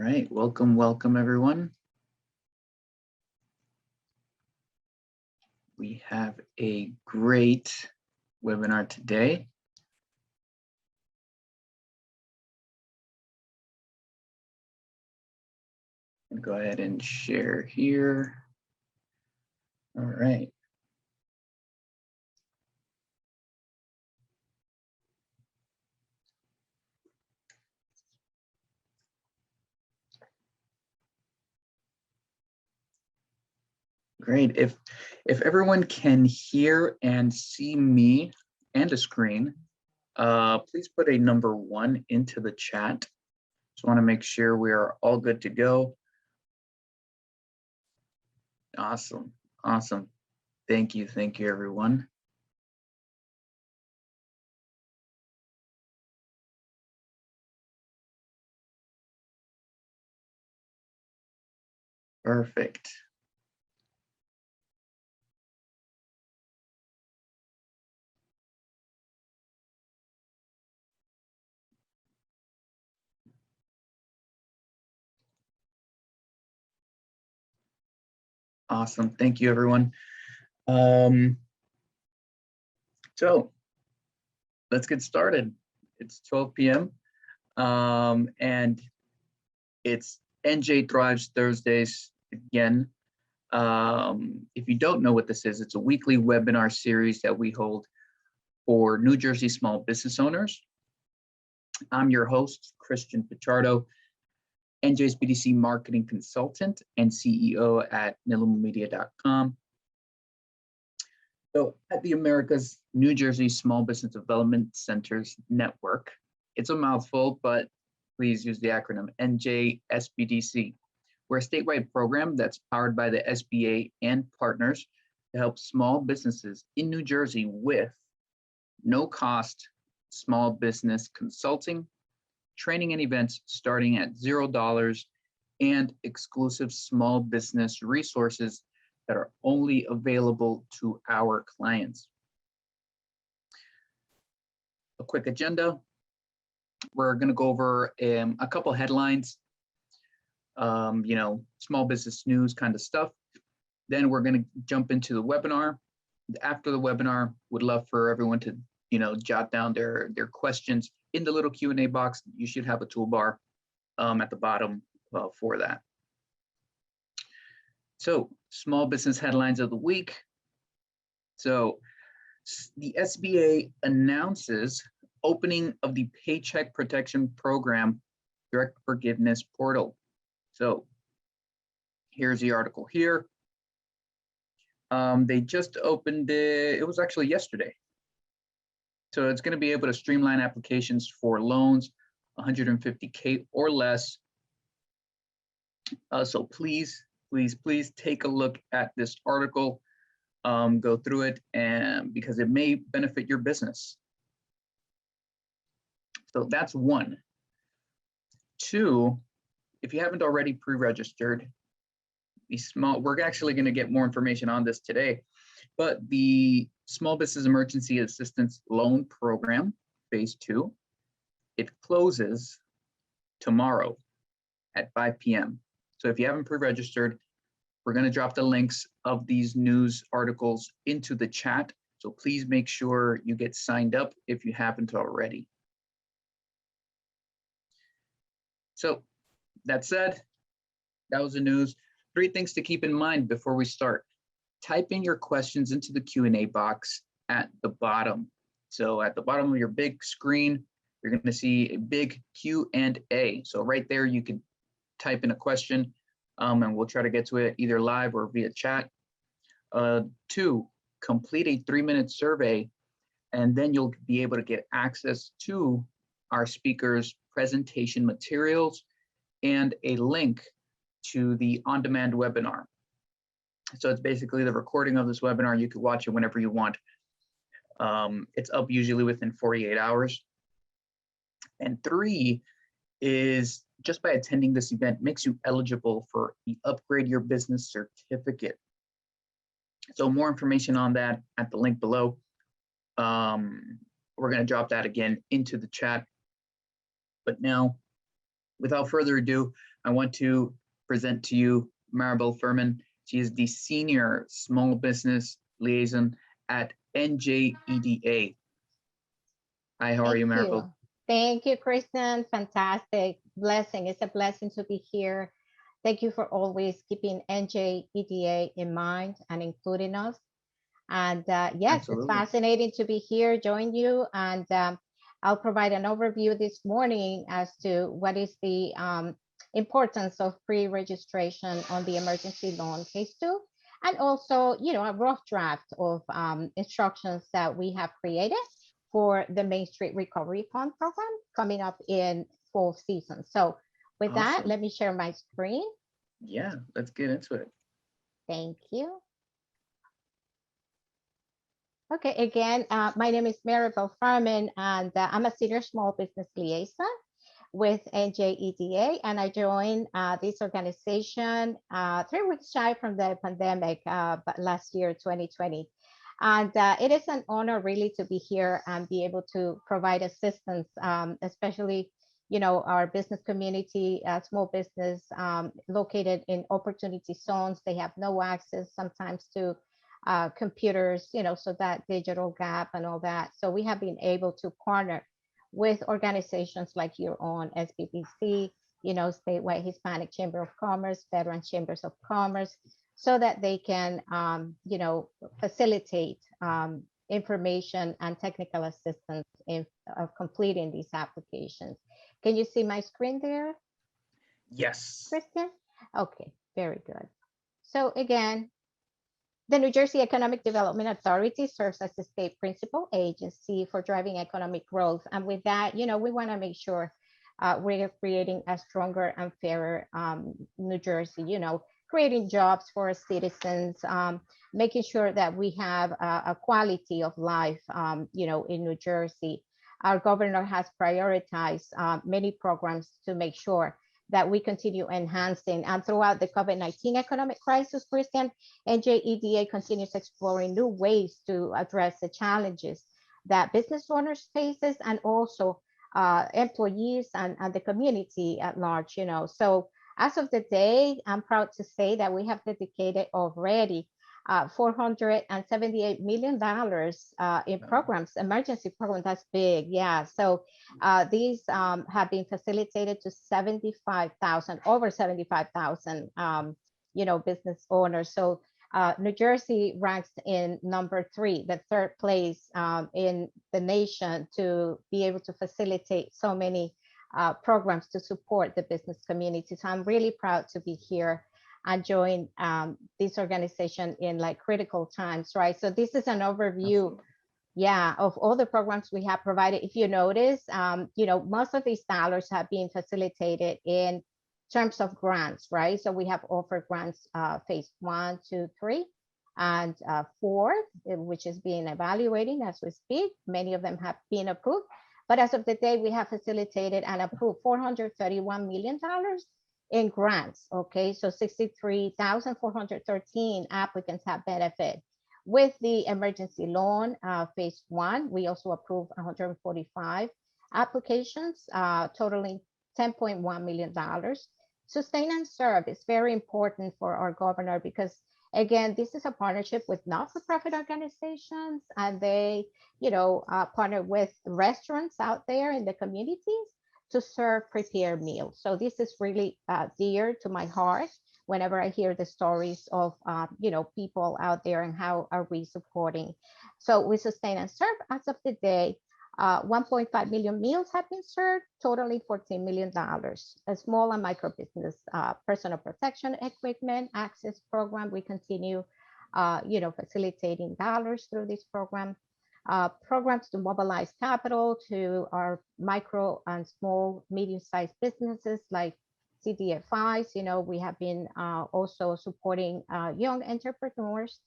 right, welcome everyone. We have a great webinar today. I'll go ahead and share here. All right. Great. If everyone can hear and see me and a screen, please put a number 1 into the chat. Just want to make sure we are all good to go. Awesome. Thank you everyone. Perfect. Awesome. Thank you, everyone. So let's get started. It's 12 p.m. And it's NJ Thrives Thursdays again. If you don't know what this is, it's a weekly webinar series that we hold for New Jersey small business owners. I'm your host, Christian Pichardo, NJSBDC marketing consultant and CEO at nilumamedia.com. So at the America's New Jersey Small Business Development Centers Network, it's a mouthful, but please use the acronym NJSBDC. We're a statewide program that's powered by the SBA and partners to help small businesses in New Jersey with no cost small business consulting, training and events starting at $0, and exclusive small business resources that are only available to our clients. A quick agenda. We're going to go over a couple headlines, small business news kind of stuff. Then we're going to jump into the webinar. After the webinar, would love for everyone to, jot down their questions in the little Q&A box. You should have a toolbar at the bottom for that. So, small business headlines of the week. So, the SBA announces opening of the Paycheck Protection Program direct forgiveness portal. So, here's the article here. They just opened it. It was actually yesterday. So it's going to be able to streamline applications for loans, 150K or less. So please take a look at this article, go through it, and because it may benefit your business. So that's 1. 2, if you haven't already pre-registered, we're actually going to get more information on this today, but the Small Business Emergency Assistance Loan Program, Phase 2, it closes tomorrow at 5 p.m. So if you haven't pre-registered, we're going to drop the links of these news articles into the chat. So please make sure you get signed up if you haven't already. So that said, that was the news. 3 things to keep in mind before we start. Type in your questions into the Q&A box at the bottom. So at the bottom of your big screen, you're going to see a big Q&A. So right there, you can type in a question, and we'll try to get to it either live or via chat. 2, complete a 3-minute survey, and then you'll be able to get access to our speakers' presentation materials and a link to the on-demand webinar. So it's basically the recording of this webinar. You can watch it whenever you want. It's up usually within 48 hours. And 3 is just by attending this event makes you eligible for the Upgrade Your Business certificate. So more information on that at the link below. We're going to drop that again into the chat. But now, without further ado, I want to present to you Maribel Fermin. She is the Senior Small Business Liaison at NJEDA. Hi, how are you, Maribel? Thank you, Kristen. Fantastic blessing. It's a blessing to be here. Thank you for always keeping NJEDA in mind and including us. And yes, Absolutely. It's fascinating to be here, join you. And I'll provide an overview this morning as to what is the importance of pre-registration on the emergency loan case 2. And also, a rough draft of instructions that we have created for the Main Street Recovery Fund program coming up in fall season. So with that, let me share my screen. Yeah, let's get into it. Thank you. Okay, again, my name is Maribel Fermin, and I'm a Senior Small Business Liaison with NJEDA, and I joined this organization 3 weeks shy from the pandemic, but last year, 2020. And it is an honor really to be here and be able to provide assistance, especially, our business community, small business located in opportunity zones. They have no access sometimes to computers, so that digital gap and all that. So we have been able to partner with organizations like your own SBDC, Statewide Hispanic Chamber of Commerce, Veteran Chambers of Commerce, so that they can, facilitate information and technical assistance in completing these applications. Can you see my screen there? Yes. Kristen? Okay, very good. So again, the New Jersey Economic Development Authority serves as the state principal agency for driving economic growth. And with that, we want to make sure we're creating a stronger and fairer New Jersey, creating jobs for citizens, making sure that we have a quality of life, in New Jersey. Our governor has prioritized many programs to make sure that we continue enhancing. And throughout the COVID-19 economic crisis, Christian, NJEDA continues exploring new ways to address the challenges that business owners faces, and also employees and the community at large. So as of the day, I'm proud to say that we have dedicated already $478 million in programs, emergency programs. That's big, yeah. So these have been facilitated to over 75,000, business owners. So New Jersey ranks in number 3, the 3rd place in the nation to be able to facilitate so many programs to support the business community. So I'm really proud to be here and join this organization in critical times, right? So this is an overview, of all the programs we have provided. If you notice, most of these dollars have been facilitated in terms of grants, right? So we have offered grants phase 1, 2, 3, and 4, which is being evaluating as we speak. Many of them have been approved, but as of the day, we have facilitated and approved $431 million in grants. Okay, so 63,413 applicants have benefit. With the emergency loan phase 1, we also approved 145 applications, totaling $10.1 million. Sustain and serve is very important for our governor because, again, this is a partnership with not-for-profit organizations, and they, partner with restaurants out there in the communities to serve prepared meals. So this is really dear to my heart whenever I hear the stories of, people out there and how are we supporting. So with Sustain and Serve, as of today, 1.5 million meals have been served, totaling $14 million. A small and micro business personal protection equipment access program, we continue, facilitating dollars through this program. Programs to mobilize capital to our micro and small, medium-sized businesses like CDFIs. We have been also supporting young entrepreneurs,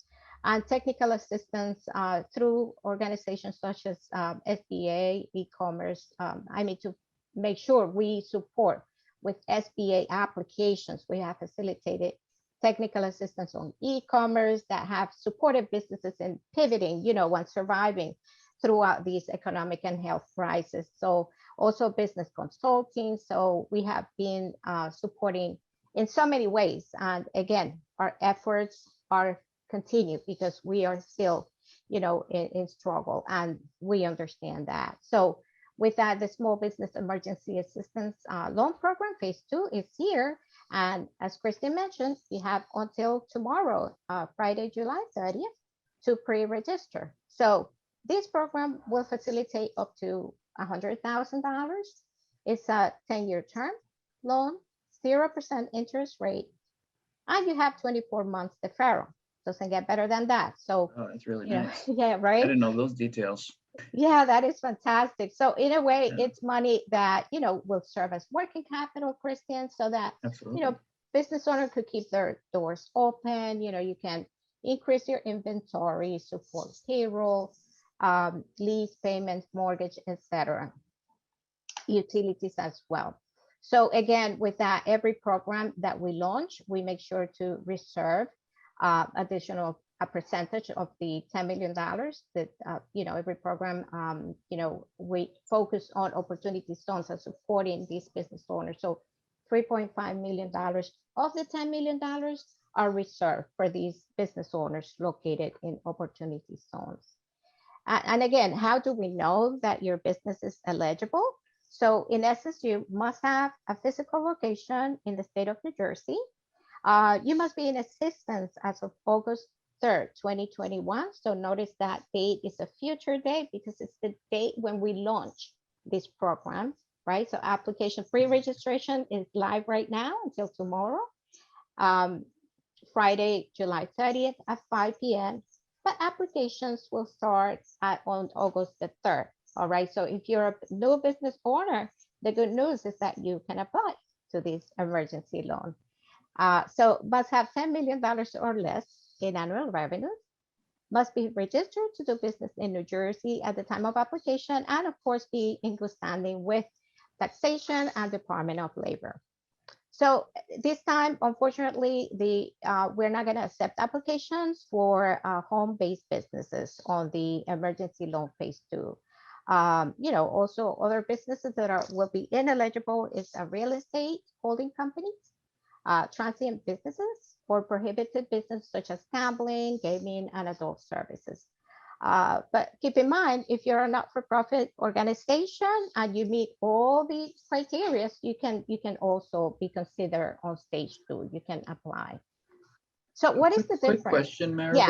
and technical assistance through organizations such as SBA, e-commerce. I need to make sure we support with SBA applications. We have facilitated technical assistance on e-commerce that have supported businesses in pivoting, and surviving throughout these economic and health crisis. So Also business consulting. So we have been supporting in so many ways. And again, our efforts are continued because we are still, in struggle, and we understand that. So with that, the Small Business Emergency Assistance Loan Program Phase 2 is here. And as Kristen mentioned, we have until tomorrow, Friday, July 30th, to pre-register. So this program will facilitate up to $100,000. It's a 10-year term loan, 0% interest rate, and you have 24 months deferral. Doesn't get better than that. So, Oh, that's really nice. yeah, I right. didn't know those details. Yeah, that is fantastic. So in a way, Yeah. it's money that, will serve as working capital, Christian, so that, Absolutely. business owner could keep their doors open. You can increase your inventory, support payroll, lease payments, mortgage, etc. Utilities as well. So again, with that, every program that we launch, we make sure to reserve additional a percentage of the $10 million that, every program, we focus on opportunity zones and supporting these business owners. So $3.5 million of the $10 million are reserved for these business owners located in opportunity zones. And again, how do we know that your business is eligible? So in essence, you must have a physical location in the state of New Jersey. You must be in existence as of August 3rd, 2021. So notice that date is a future date because it's the date when we launch this program, right? So application pre-registration is live right now until tomorrow, Friday, July 30th at 5 p.m. But applications will start on August the 3rd. All right. So if you're a new business owner, the good news is that you can apply to this emergency loan. So must have $10 million or less in annual revenue, must be registered to do business in New Jersey at the time of application, and of course be in good standing with taxation and Department of Labor. So this time, unfortunately, we're not going to accept applications for home-based businesses on the emergency loan phase 2. Also other businesses that will be ineligible is a real estate holding companies, transient businesses, or prohibited business such as gambling, gaming, and adult services. But keep in mind, if you're a not-for-profit organization and you meet all the criteria, you can also be considered on stage 2. You can apply. So what is the difference? Quick question, Maribel. Yeah,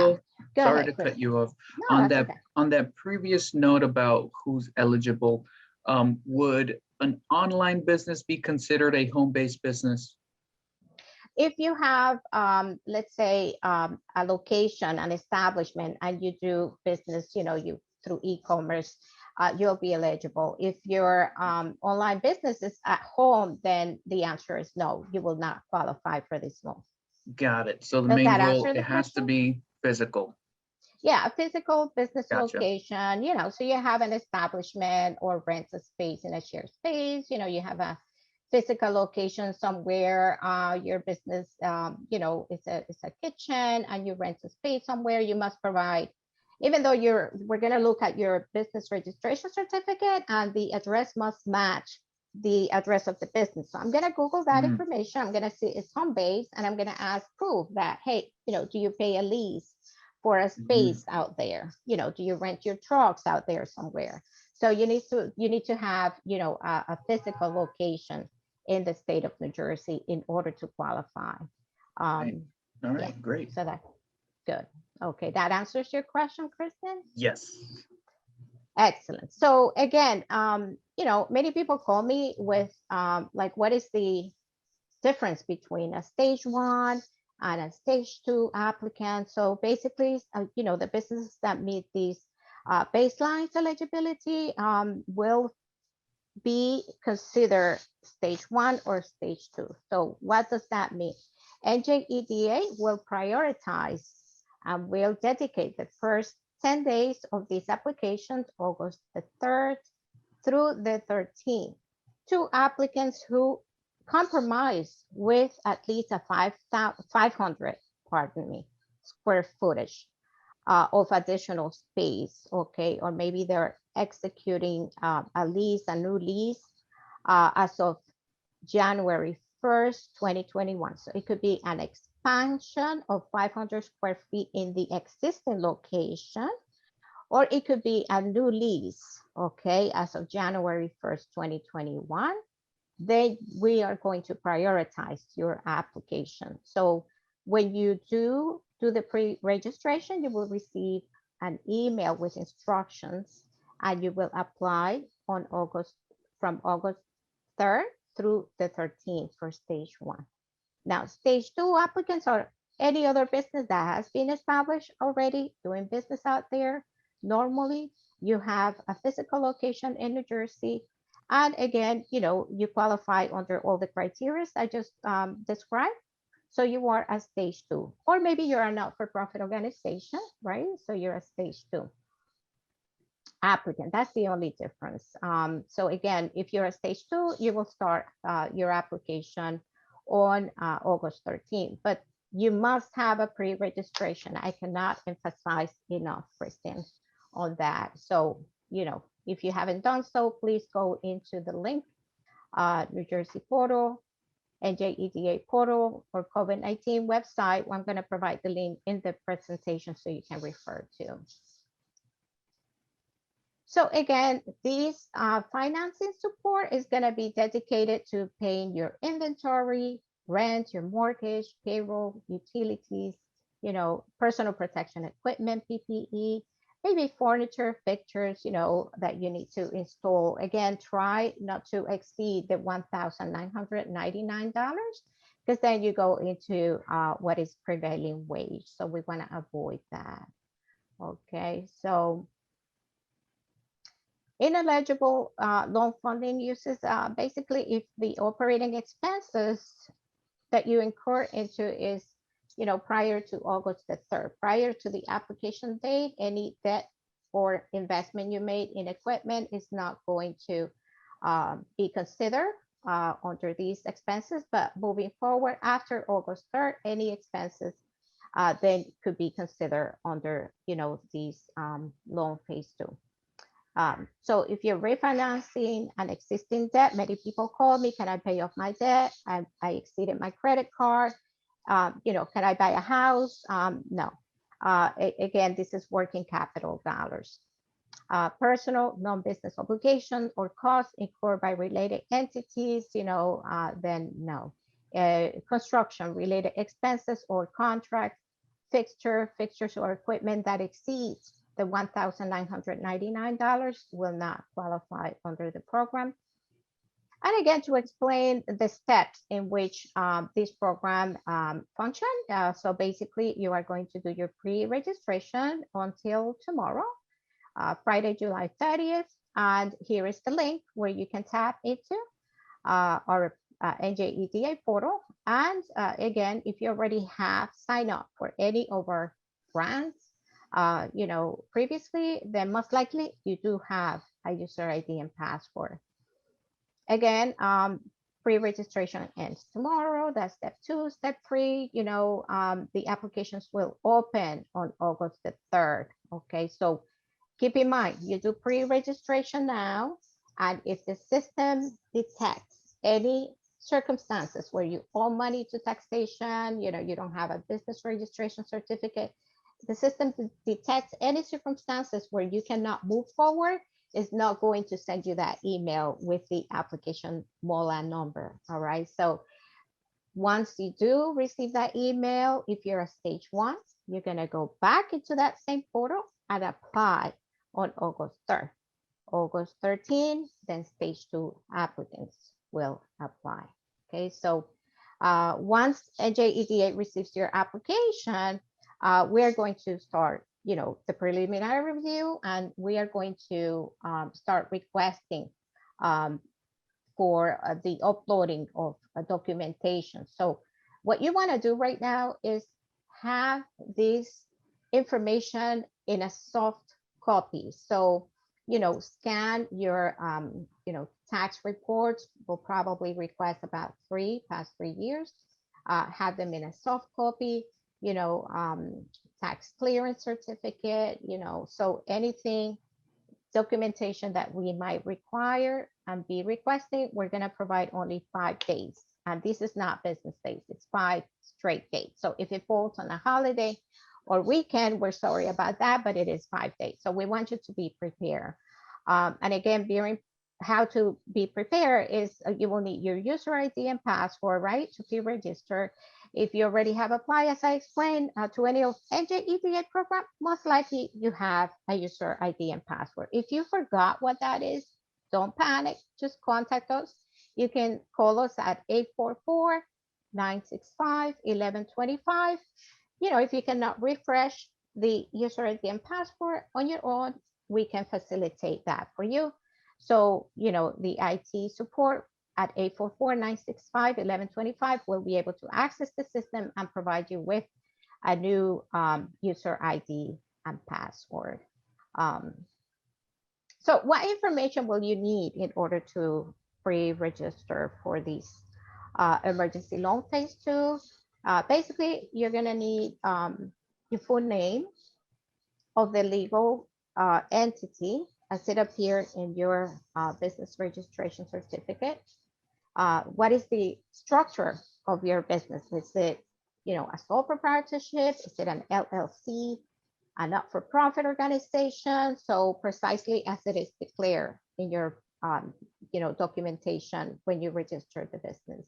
go Sorry ahead, to cut you off. No, On that's that okay. on that previous note about who's eligible, would an online business be considered a home-based business? If you have, let's say, a location, an establishment, and you do business, you through e-commerce, you'll be eligible. If your online business is at home, then the answer is no, you will not qualify for this loan. Got it. So the Does main that rule, answer the it has to question? be physical. Yeah, a physical business Gotcha. location, so you have an establishment or rent a space in a shared space, you have a physical location somewhere, your business, it's a kitchen and you rent a space somewhere, you must provide, even though we're going to look at your business registration certificate, and the address must match the address of the business. So I'm going to Google that information. I'm going to see it's home based, and I'm going to ask proof that, hey, do you pay a lease for a space out there? Do you rent your trucks out there somewhere? So you need to have, a physical location in the state of New Jersey in order to qualify. Right. All right, yeah. great. So that's good. Okay, that answers your question, Kristen? Yes. Excellent. So again, many people call me with like, what is the difference between a stage 1 and a stage 2 applicant? So basically, the businesses that meet these baselines eligibility will be considered stage 1 or stage 2. So what does that mean? NJEDA will prioritize and will dedicate the first 10 days of these applications, August the 3rd through the 13th, to applicants who compromise with at least a 500, square footage of additional space, okay? Or maybe they're executing a new lease as of January 1st, 2021. So it could be an expansion of 500 square feet in the existing location, or it could be a new lease, okay, as of January 1st, 2021. Then we are going to prioritize your application. So when you do the pre-registration, you will receive an email with instructions, and you will apply on from August 3rd through the 13th for stage 1. Now, stage 2 applicants are any other business that has been established already doing business out there. Normally, you have a physical location in New Jersey. And again, you qualify under all the criteria I just described. So you are a stage 2, or maybe you're a not-for-profit organization, right? So you're a stage 2 applicant. That's the only difference. So again, if you're a stage 2, you will start your application on August 13th, but you must have a pre-registration. I cannot emphasize enough, Kristen, on that. So, if you haven't done so, please go into the link, New Jersey portal, NJEDA portal, or COVID-19 website. I'm going to provide the link in the presentation so you can refer to. So again, this financing support is going to be dedicated to paying your inventory, rent, your mortgage, payroll, utilities, personal protection equipment, PPE, maybe furniture, fixtures, that you need to install. Again, try not to exceed the $1,999, because then you go into what is prevailing wage. So we want to avoid that. Okay, so ineligible loan funding uses basically if the operating expenses that you incur into is prior to August the 3rd, prior to the application date, any debt or investment you made in equipment is not going to be considered under these expenses. But moving forward after August 3rd, any expenses then could be considered under these loan phase 2. So if you're refinancing an existing debt, many people call me, can I pay off my debt? I exceeded my credit card. Can I buy a house? No. Again, this is working capital dollars. Personal non-business obligation or costs incurred by related entities, then no. Construction related expenses or contracts, fixtures or equipment that exceeds the $1,999 will not qualify under the program. And again, to explain the steps in which this program functions. So basically, you are going to do your pre-registration until tomorrow, Friday, July 30th. And here is the link where you can tap into our NJEDA portal. And again, if you already have signed up for any of our grants, previously, then most likely you do have a user ID and password. Again, pre-registration ends tomorrow. That's step 2. Step 3, the applications will open on August the 3rd. Okay, so keep in mind, you do pre-registration now, and if the system detects any circumstances where you owe money to taxation, you don't have a business registration certificate, the system detects any circumstances where you cannot move forward, is not going to send you that email with the application MOLA number. All right. So once you do receive that email, if you're a stage 1, you're going to go back into that same portal and apply on August 3rd. August 13th, then stage 2 applicants will apply. Okay. So once NJEDA receives your application, we're going to start, the preliminary review, and we are going to start requesting for the uploading of documentation. So what you want to do right now is have this information in a soft copy. So, scan your, tax reports. Will probably request about past 3 years. Have them in a soft copy. Tax clearance certificate, so anything documentation that we might require and be requesting, we're going to provide only 5 days. And this is not business days, it's 5 straight days. So if it falls on a holiday or weekend, we're sorry about that, but it is 5 days. So we want you to be prepared. And again, how to be prepared is you will need your user ID and password, right, to be registered. If you already have applied, as I explained, to any of NJEDA program, most likely you have a user ID and password. If you forgot what that is, don't panic, just contact us. You can call us at 844-965-1125. You know, if you cannot refresh the user ID and password on your own, we can facilitate that for you. So, you know, the IT support at 844-965-1125 will be able to access the system and provide you with a new user ID and password. So what information will you need in order to pre-register for this emergency loan phase 2? Basically, you're going to need your full name of the legal entity as it appears in your business registration certificate. What is the structure of your business? Is it, you know, a sole proprietorship? Is it an LLC, a not-for-profit organization? So precisely as it is declared in your, you know, documentation when you register the business.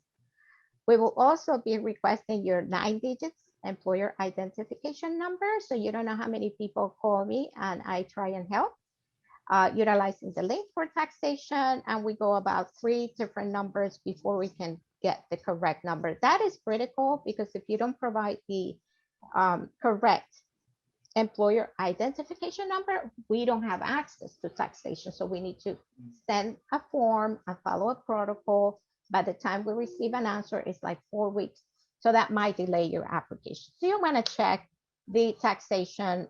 We will also be requesting your 9 digits employer identification number. So you don't know how many people call me and I try and help. Utilizing the link for taxation, and we go about 3 different numbers before we can get the correct number. That is critical because if you don't provide the correct employer identification number, we don't have access to taxation. So we need to send a form and follow a protocol. By the time we receive an answer, it's like 4 weeks. So that might delay your application. So you want to check the taxation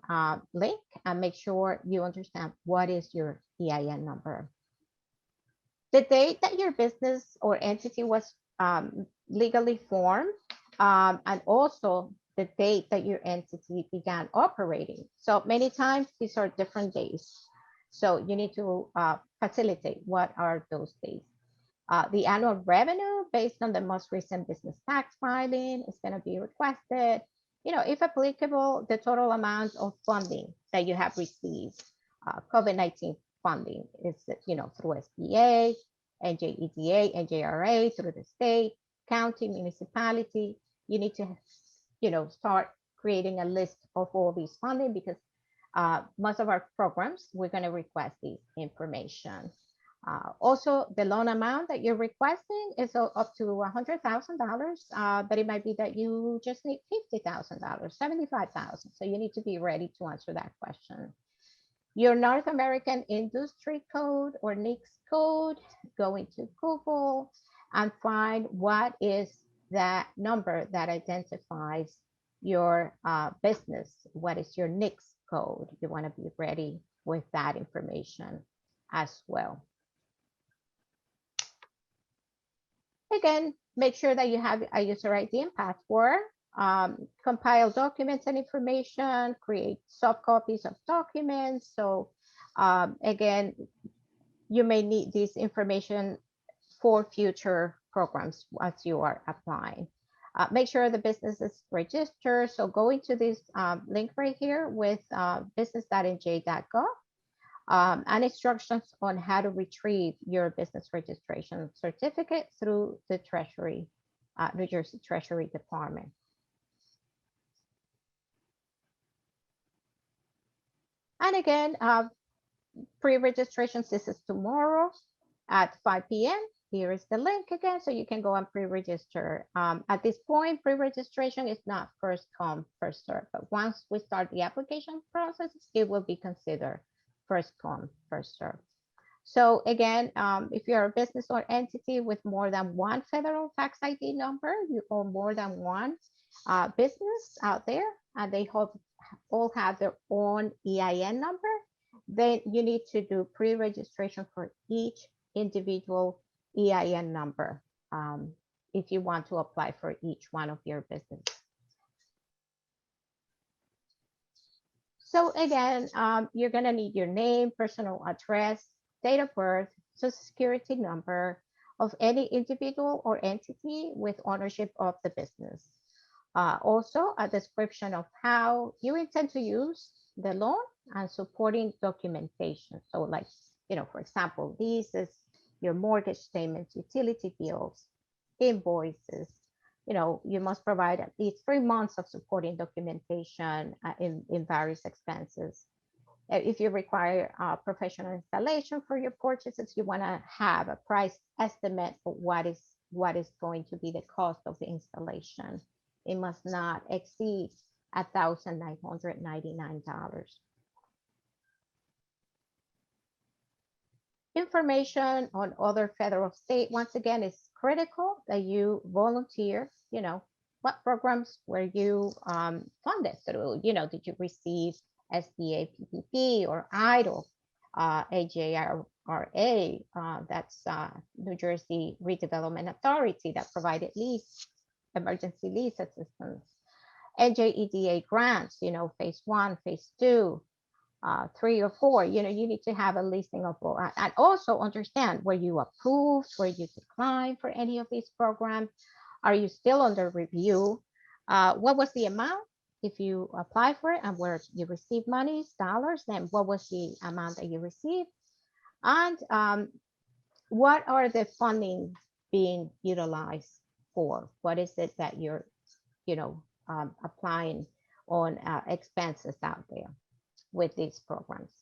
link and make sure you understand what is your EIN number. The date that your business or entity was legally formed, and also the date that your entity began operating. So many times these are different days. So you need to facilitate what are those dates. The annual revenue based on the most recent business tax filing is going to be requested. You know, if applicable, the total amount of funding that you have received, COVID-19 funding is, you know, through SBA, NJEDA, NJRA, through the state, county, municipality. You need to, you know, start creating a list of all these funding because most of our programs, we're going to request this information. Also, the loan amount that you're requesting is up to $100,000, but it might be that you just need $50,000, $75,000. So you need to be ready to answer that question. Your North American Industry Code or NICS code, go into Google and find what is that number that identifies your business. What is your NICS code? You want to be ready with that information as well. Again, make sure that you have a user ID and password, compile documents and information, create soft copies of documents. So again, you may need this information for future programs as you are applying. Make sure the business is registered. So go into this link right here with business.nj.gov. And instructions on how to retrieve your business registration certificate through the Treasury, New Jersey Treasury Department. And again, pre-registration is tomorrow at 5 p.m. Here is the link again, so you can go and pre-register. At this point, pre-registration is not first come, first serve, but once we start the application process, it will be considered first come, first serve. So again, if you're a business or entity with more than one federal tax ID number, you own more than one business out there, and they all have their own EIN number, then you need to do pre-registration for each individual EIN number if you want to apply for each one of your business. So again, you're gonna need your name, personal address, date of birth, social security number of any individual or entity with ownership of the business. Also, a description of how you intend to use the loan and supporting documentation. So like, for example, leases, your mortgage statements, utility bills, invoices. You must provide at least 3 months of supporting documentation in various expenses. If you require professional installation for your purchases, you want to have a price estimate for what is going to be the cost of the installation. It must not exceed $1,999. Information on other federal state, once again, is critical that you volunteer. What programs were you funded through? Did you receive SBA PPP or EIDL, AJRA, that's New Jersey Redevelopment Authority that provided emergency lease assistance, NJEDA grants, phase 1, phase 2, 3 or 4. You need to have a listing of all, and also understand, were you approved, were you declined for any of these programs? Are you still under review? What was the amount if you apply for it, and where you receive monies, dollars, then what was the amount that you received? And what are the funding being utilized for? What is it that you're, applying on expenses out there with these programs?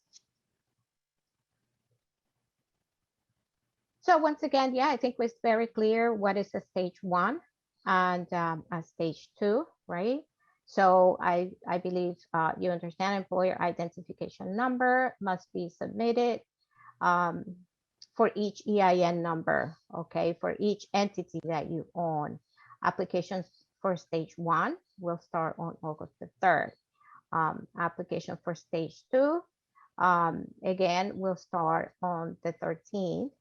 So once again, I think it's very clear what is a stage 1 and a stage 2, right? So I believe you understand employer identification number must be submitted for each EIN number, okay, for each entity that you own. Applications for stage 1 will start on August the 3rd. Application for stage 2, again, will start on the 13th.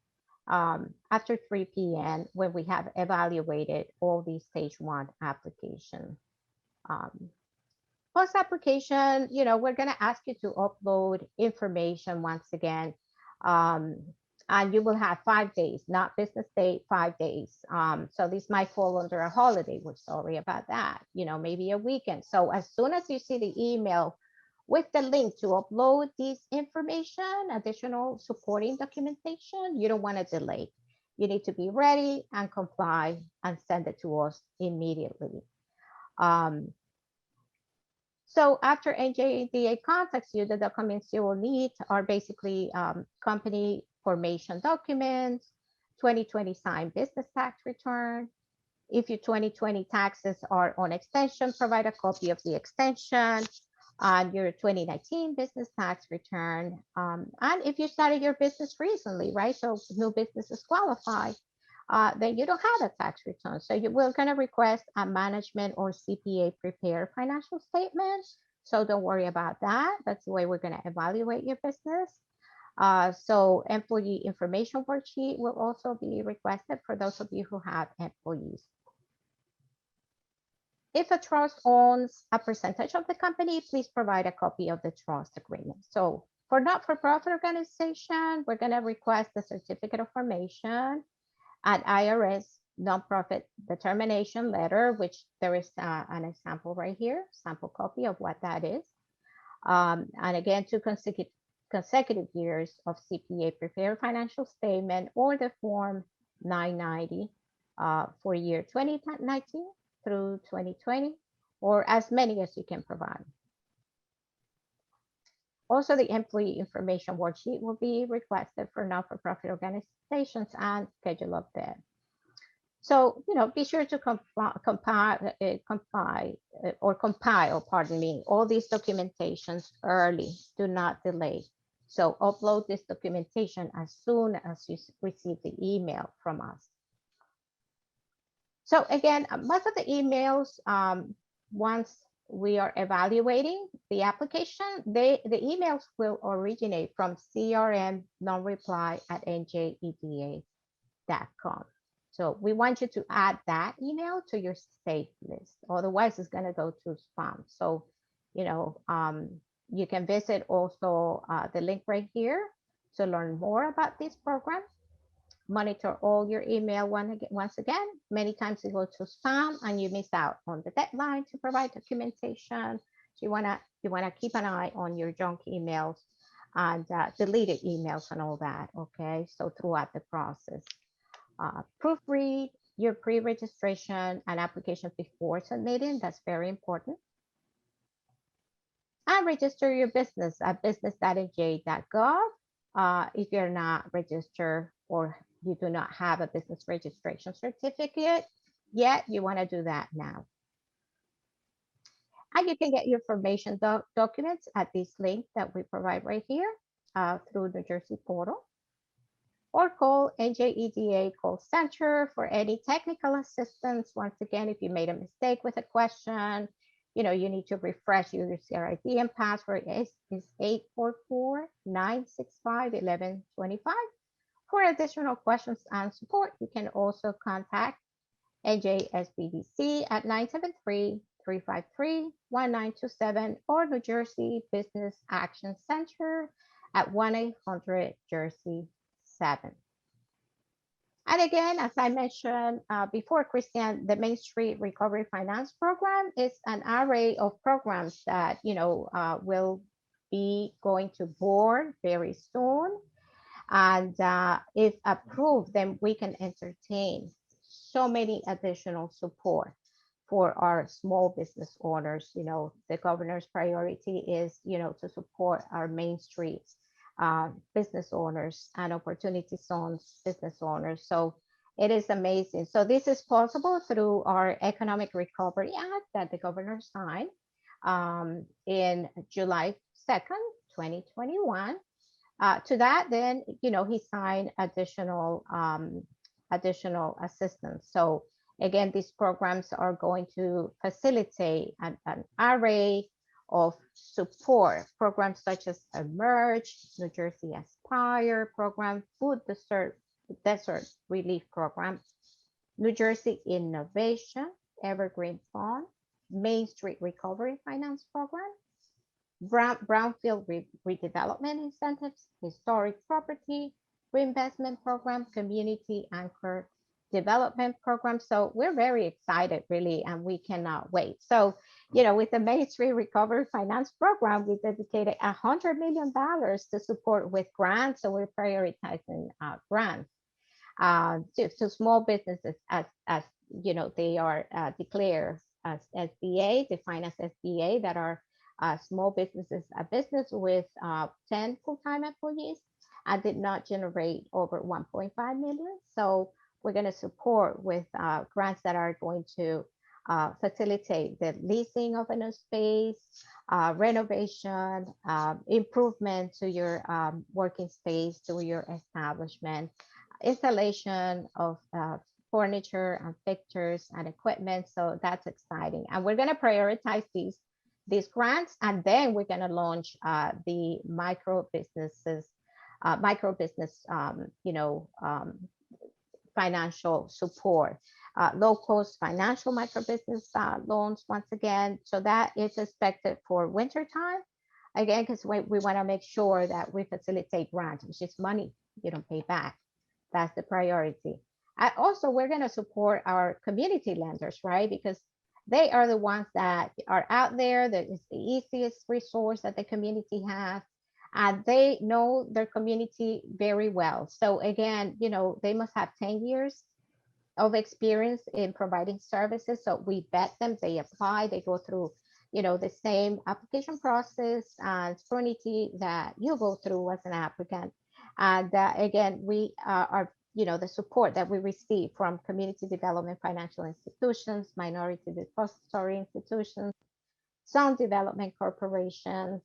After 3 p.m. when we have evaluated all these stage 1 applications. Post application, we're going to ask you to upload information once again, and you will have 5 days, not business day, 5 days. So this might fall under a holiday. We're sorry about that. Maybe a weekend. So as soon as you see the email with the link to upload this information, additional supporting documentation, you don't want to delay. You need to be ready and comply and send it to us immediately. So after NJEDA contacts you, the documents you will need are basically company formation documents, 2020 signed business tax return. If your 2020 taxes are on extension, provide a copy of the extension, on your 2019 business tax return. And if you started your business recently, right? So new businesses qualify, then you don't have a tax return. So we're going to request a management or CPA prepared financial statement. So don't worry about that. That's the way we're going to evaluate your business. So employee information worksheet will also be requested for those of you who have employees. If a trust owns a percentage of the company, please provide a copy of the trust agreement. So for not-for-profit organization, we're going to request a certificate of formation, an IRS nonprofit determination letter, which there is an example right here, sample copy of what that is. And again, 2 consecutive years of CPA prepared financial statement or the Form 990 for year 2019 through 2020, or as many as you can provide. Also, the employee information worksheet will be requested for not-for-profit organizations and schedule of that. So, be sure to compile, all these documentations early. Do not delay. So upload this documentation as soon as you receive the email from us. So again, most of the emails, once we are evaluating the application, the emails will originate from CRM non-reply at njeda.com. So we want you to add that email to your saved list. Otherwise, it's going to go to spam. So, You can visit also the link right here to learn more about this program. Monitor all your email once again. Many times it goes to spam and you miss out on the deadline to provide documentation. So you wanna keep an eye on your junk emails and deleted emails and all that. Okay, so throughout the process, proofread your pre-registration and application before submitting. That's very important. And register your business at business.nj.gov. If you're not registered or you do not have a business registration certificate yet, you want to do that now. And you can get your formation documents at this link that we provide right here through the Jersey portal, or call NJEDA call center for any technical assistance. Once again, if you made a mistake with a question, you need to refresh your CRID and password is 844-965-1125. For additional questions and support, you can also contact NJSBDC at 973-353-1927 or New Jersey Business Action Center at 1-800-JERSEY-7. And again, as I mentioned before, Christian, the Main Street Recovery Finance Program is an array of programs that will be going to board very soon. And if approved, then we can entertain so many additional support for our small business owners. The governor's priority is, to support our Main Street business owners and opportunity zones business owners. So it is amazing. So this is possible through our Economic Recovery Act that the governor signed in July 2nd, 2021. To that, then, he signed additional assistance. So again, these programs are going to facilitate an array of support programs such as Emerge, New Jersey Aspire program, Food Desert Relief Program, New Jersey Innovation, Evergreen Fund, Main Street Recovery Finance Program, Brownfield Redevelopment Incentives, Historic Property Reinvestment Program, Community Anchor Development Program. So we're very excited, really, and we cannot wait. So, with the Main Street Recovery Finance Program, we dedicated $100 million to support with grants. So we're prioritizing grants to small businesses as they are declared as SBA, defined as SBA, that are small businesses, a business with 10 full-time employees and did not generate over 1.5 million. So we're going to support with grants that are going to facilitate the leasing of a new space, renovation, improvement to your working space, to your establishment, installation of furniture and fixtures and equipment. So that's exciting. And we're going to prioritize these grants, and then we're going to launch the micro business financial support, low-cost financial micro business loans once again. So that is expected for winter time, again, because we want to make sure that we facilitate grants, which is money you don't pay back. That's the priority. And also, we're going to support our community lenders, right? Because they are the ones that are out there. That is the easiest resource that the community has. And they know their community very well. So again, they must have 10 years of experience in providing services. So we vet them, they apply, they go through, the same application process and scrutiny that you go through as an applicant. And again, we are, the support that we receive from community development financial institutions, minority depository institutions, zone development corporations,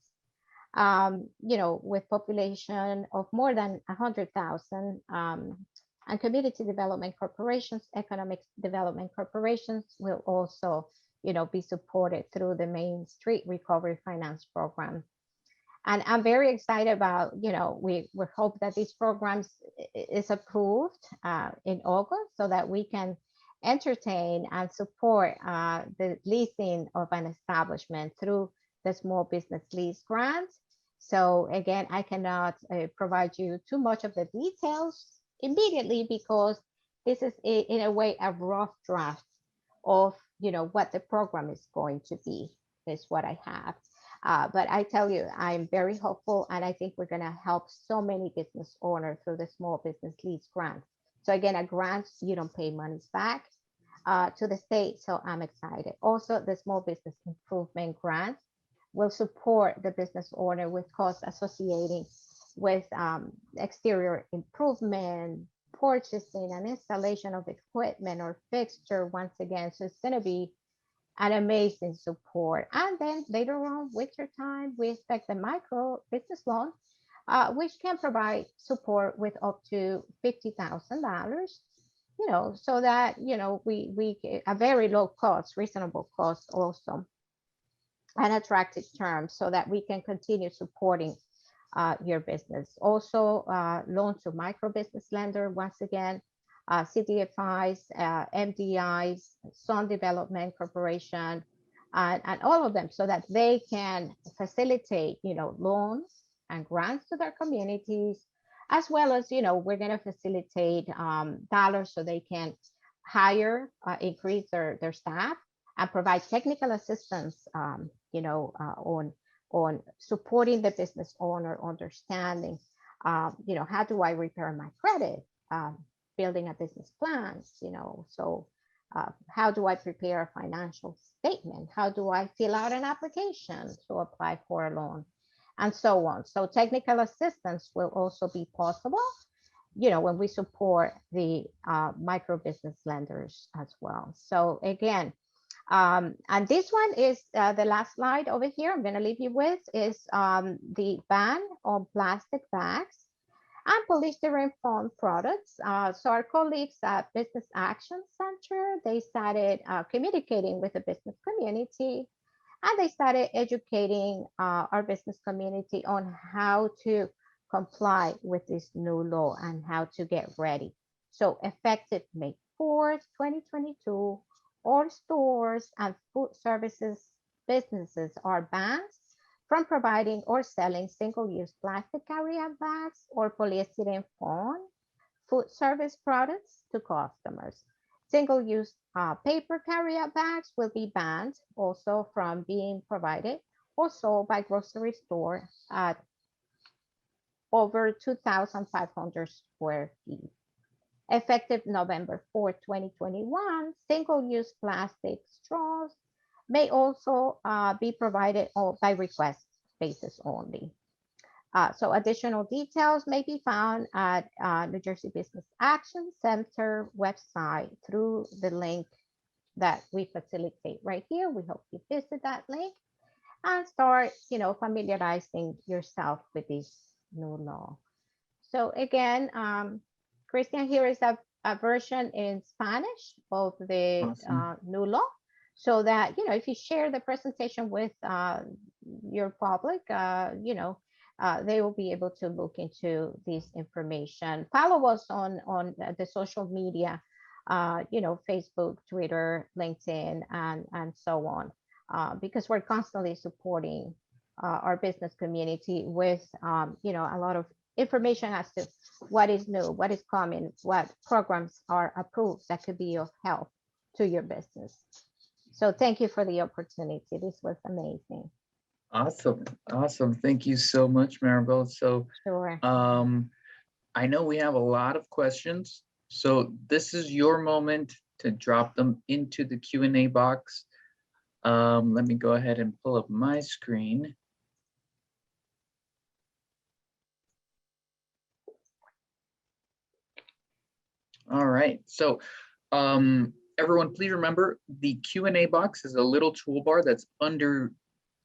with population of more than 100,000, and community development corporations, economic development corporations will also, be supported through the Main Street Recovery Finance Program. And I'm very excited about, we hope that these programs is approved in August so that we can entertain and support the leasing of an establishment through the small business lease grants. So again, I cannot provide you too much of the details immediately because this is in a way a rough draft of what the program is going to be, is what I have. But I tell you, I'm very hopeful, and I think we're going to help so many business owners through the small business lease grant. So again, a grant, you don't pay monies back to the state. So I'm excited. Also, the small business improvement grant will support the business owner with costs associated with exterior improvement, purchasing and installation of equipment or fixture once again. So it's going to be an amazing support. And then later on, winter time, we expect the micro business loan, which can provide support with up to $50,000, so that, we a very low cost, reasonable cost also, and attractive terms so that we can continue supporting your business. Also, loan to micro business lender, once again, CDFIs, MDIs, Zone Development Corporation, and all of them, so that they can facilitate, loans and grants to their communities, as well as, we're going to facilitate dollars so they can hire, increase their staff, and provide technical assistance, on supporting the business owner, understanding, how do I repair my credit, building a business plan, so how do I prepare a financial statement? How do I fill out an application to apply for a loan? And so on. So technical assistance will also be possible, when we support the micro business lenders as well. So again, and this one is the last slide over here I'm going to leave you with is the ban on plastic bags and polystyrene foam products. So our colleagues at Business Action Center, they started communicating with the business community, and they started educating our business community on how to comply with this new law and how to get ready. So effective May 4th, 2022, all stores and food services businesses are banned from providing or selling single-use plastic carry-out bags or polyethylene foam food service products to customers. Single-use paper carry-out bags will be banned also from being provided or sold by grocery stores at over 2,500 square feet. Effective November 4, 2021, single-use plastic straws may also be provided by request basis only. So additional details may be found at New Jersey Business Action Center website through the link that we facilitate right here. We hope you visit that link and start, familiarizing yourself with this new law. So again, Christian, here is a version in Spanish of the Awesome. new law, so that, if you share the presentation with your public, they will be able to look into this information. Follow us on the social media, Facebook, Twitter, LinkedIn, and so on, because we're constantly supporting our business community with, a lot of information as to what is new, what is coming, what programs are approved that could be of help to your business. So thank you for the opportunity. This was amazing. Awesome. Awesome. Thank you so much, Maribel. So Sure. I know we have a lot of questions, so this is your moment to drop them into the Q&A box. Let me go ahead and pull up my screen. All right, so everyone, please remember the Q&A box is a little toolbar that's under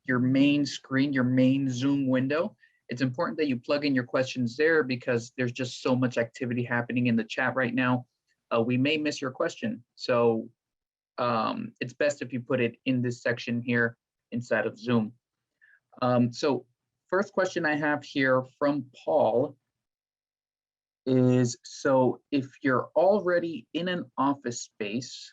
your main screen, your main Zoom window. It's important that you plug in your questions there because there's just so much activity happening in the chat right now. We may miss your question, so it's best if you put it in this section here inside of Zoom. So first question I have here from Paul is, so if you're already in an office space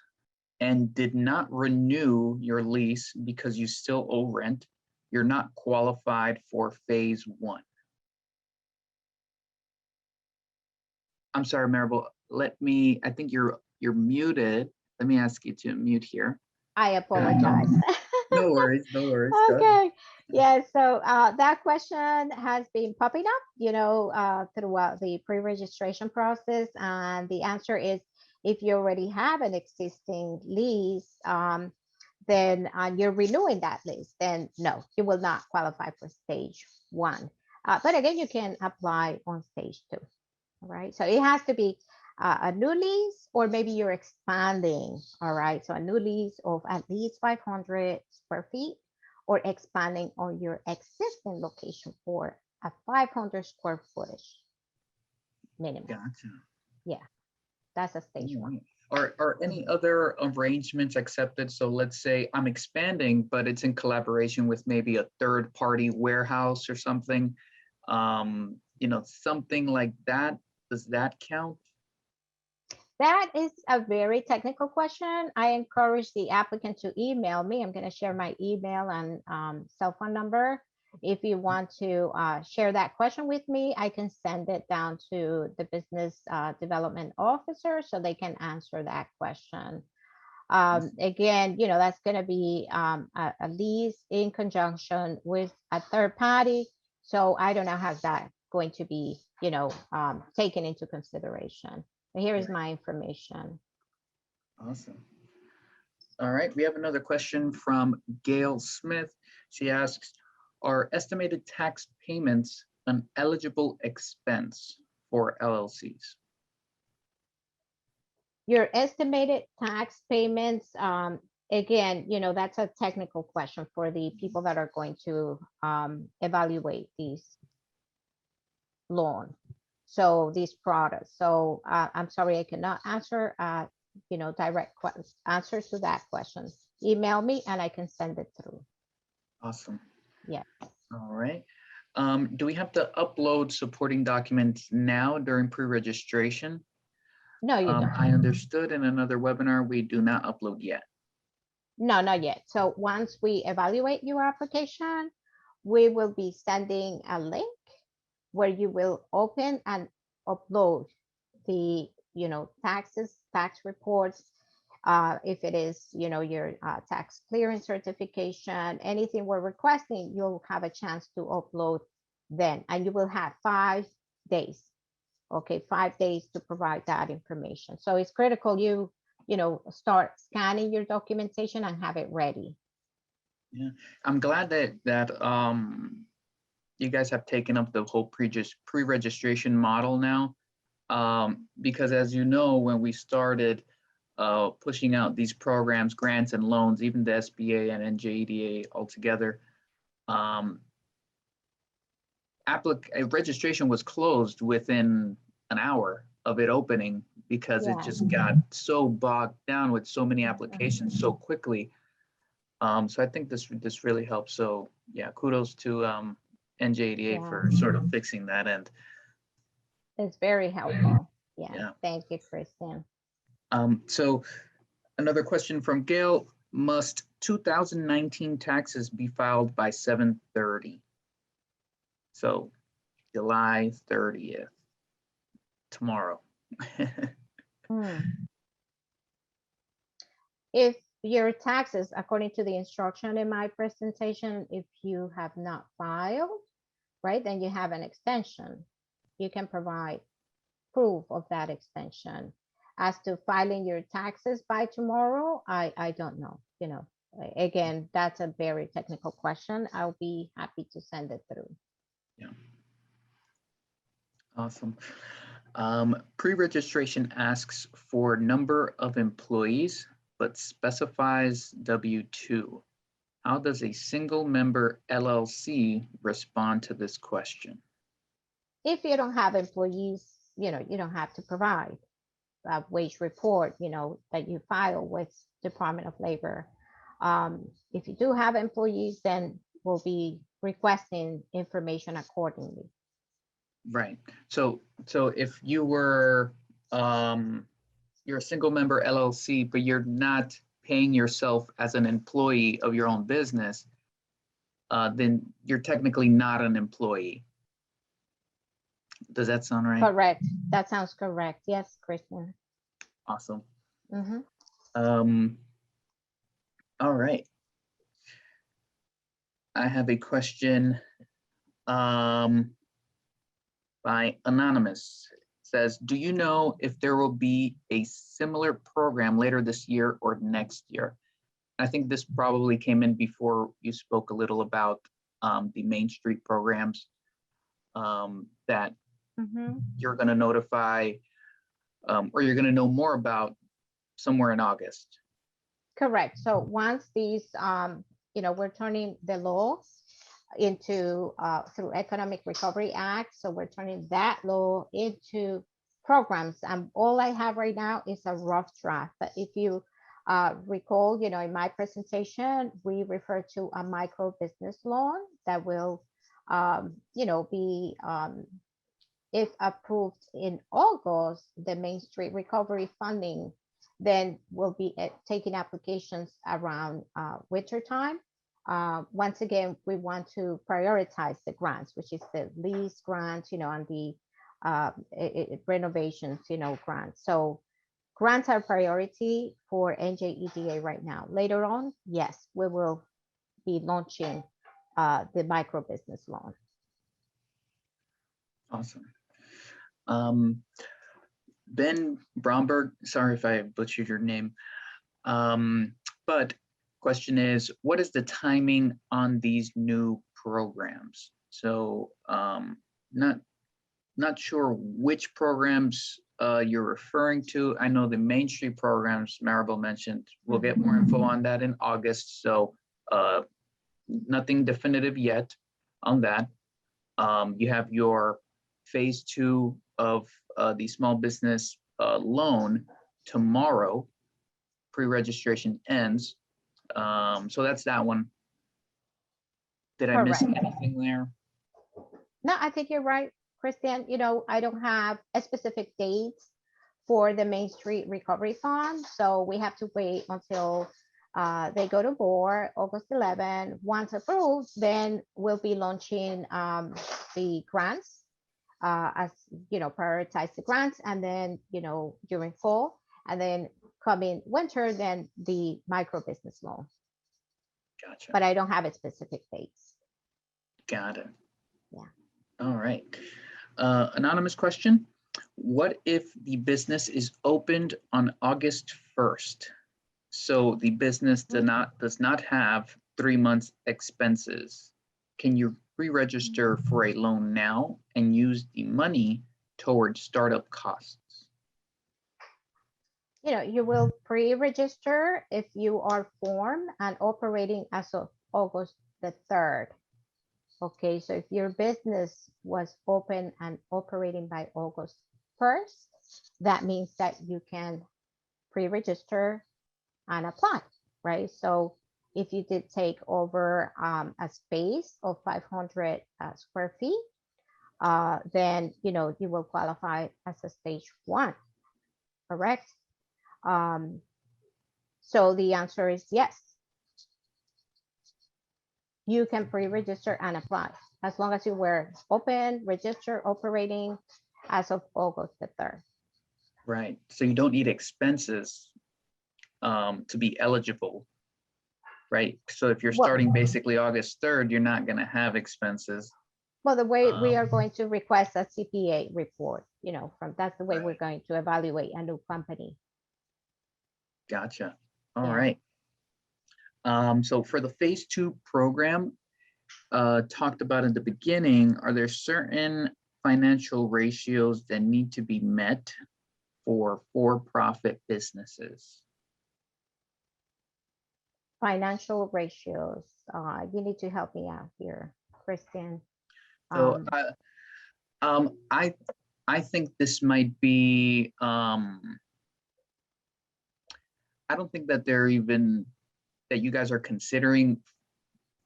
and did not renew your lease because you still owe rent, you're not qualified for phase 1. I'm sorry, Maribel, I think you're muted. Let me ask you to mute here. I apologize. No worries, no worries. Go ahead. Okay. Yeah, so that question has been popping up, throughout the pre-registration process. And the answer is, if you already have an existing lease, then you're renewing that lease, then no, you will not qualify for stage 1. But again, you can apply on stage 2. All right, so it has to be a new lease, or maybe you're expanding. All right, so a new lease of at least 500 square feet, or expanding on your existing location for a 500 square footage minimum. Gotcha. Yeah, that's a stage 1. Are any other arrangements accepted? So let's say I'm expanding, but it's in collaboration with maybe a third-party warehouse or something, something like that. Does that count? That is a very technical question. I encourage the applicant to email me. I'm going to share my email and cell phone number. If you want to share that question with me, I can send it down to the business development officer so they can answer that question. Again, that's going to be a lease in conjunction with a third party. So I don't know how that's going to be, taken into consideration. But here is my information. Awesome. All right, we have another question from Gail Smith. She asks, are estimated tax payments an eligible expense for LLCs? Your estimated tax payments, again, that's a technical question for the people that are going to evaluate these loan. So these products. So I'm sorry, I cannot answer, direct answers to that question. Email me and I can send it through. Awesome. Yeah. All right. Do we have to upload supporting documents now during pre-registration? No, you don't. I understood in another webinar, we do not upload yet. No, not yet. So once we evaluate your application, we will be sending a link where you will open and upload the, taxes, tax reports. If it is, your tax clearance certification, anything we're requesting, you'll have a chance to upload then, and you will have 5 days. Okay, 5 days to provide that information. So it's critical you start scanning your documentation and have it ready. Yeah, I'm glad that you guys have taken up the whole pre-registration model now, because as you know, when we started pushing out these programs, grants and loans, even the SBA and NJEDA altogether, registration was closed within an hour of it opening because it just got so bogged down with so many applications so quickly. So I think this really helps. So yeah, kudos to NJEDA for sort of fixing that end. It's very helpful. Yeah. Thank you, Kristen. So another question from Gail, must 2019 taxes be filed by 7/30? So July 30th, tomorrow. If your taxes, according to the instruction in my presentation, if you have not filed, right, then you have an extension. You can provide proof of that extension. As to filing your taxes by tomorrow, I don't know. Again, that's a very technical question. I'll be happy to send it through. Yeah. Awesome. Pre-registration asks for number of employees, but specifies W-2. How does a single member LLC respond to this question? If you don't have employees, you don't have to provide a wage report, that you file with Department of Labor. If you do have employees, then we'll be requesting information accordingly. Right. So if you were, you're a single member LLC, but you're not paying yourself as an employee of your own business, then you're technically not an employee. Does that sound right? Correct. That sounds correct. Yes, Christian. Awesome. Mm-hmm. All right. I have a question by Anonymous. It says, do you know if there will be a similar program later this year or next year? I think this probably came in before you spoke a little about the Main Street programs that you're going to notify or you're going to know more about somewhere in August. Correct. So once these, we're turning the law into through Economic Recovery Act. So we're turning that law into programs. And all I have right now is a rough draft. But if you recall, in my presentation, we refer to a micro business loan that will, be, if approved in August, the Main Street Recovery Funding, then we'll be taking applications around winter time. Once again, we want to prioritize the grants, which is the lease grant, and the renovations, grants. So grants are priority for NJEDA right now. Later on, yes, we will be launching the micro business loan. Awesome. Ben Bromberg, sorry if I butchered your name, but question is, what is the timing on these new programs? So not sure which programs you're referring to. I know the Main Street programs Maribel mentioned. We'll get more info on that in August. So nothing definitive yet on that. You have your phase 2 of the small business loan tomorrow. Pre-registration ends. So that's that one. Did I miss anything there? No, I think you're right, Christian. I don't have a specific date for the Main Street Recovery Fund. So we have to wait until they go to board August 11. Once approved, then we'll be launching the grants, as prioritize the grants, and then during fall, and then coming winter, then the micro business loan. Gotcha. But I don't have a specific dates. Got it. Yeah. All right. Anonymous question. What if the business is opened on August 1st? So the business does not have 3 months expenses. Can you re-register for a loan now and use the money towards startup costs? You will pre-register if you are formed and operating as of August the 3rd. Okay, so if your business was open and operating by August 1st, that means that you can pre-register and apply, right? So if you did take over a space of 500 square feet, then you will qualify as a stage 1, correct? So the answer is yes. You can pre-register and apply as long as you were open, registered, operating as of August the 3rd. Right. So you don't need expenses to be eligible, right? So if you're starting basically August 3rd, you're not going to have expenses. Well, the way we are going to request a CPA report, that's the way we're going to evaluate a new company. Gotcha. All right. So for the phase 2 program talked about in the beginning, are there certain financial ratios that need to be met for-profit businesses? Financial ratios. You need to help me out here, Christian. So I think this might be, I don't think that that you guys are considering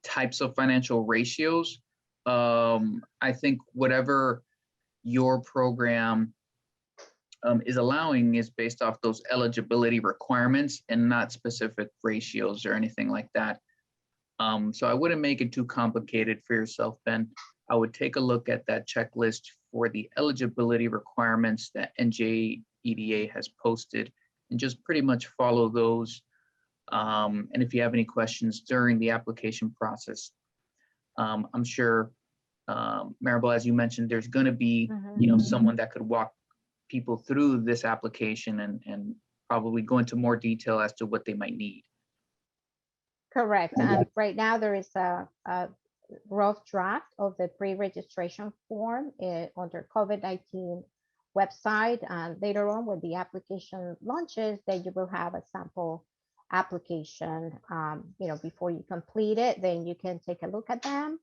types of financial ratios. I think whatever your program is allowing is based off those eligibility requirements and not specific ratios or anything like that. So I wouldn't make it too complicated for yourself, Ben. I would take a look at that checklist for the eligibility requirements that NJEDA has posted and just pretty much follow those. And if you have any questions during the application process, I'm sure, Maribel, as you mentioned, there's going to be, someone that could walk people through this application and probably go into more detail as to what they might need. Correct. And right now there is a rough draft of the pre-registration form under COVID-19 website. And later on, when the application launches, then you will have a sample application, before you complete it, then you can take a look at them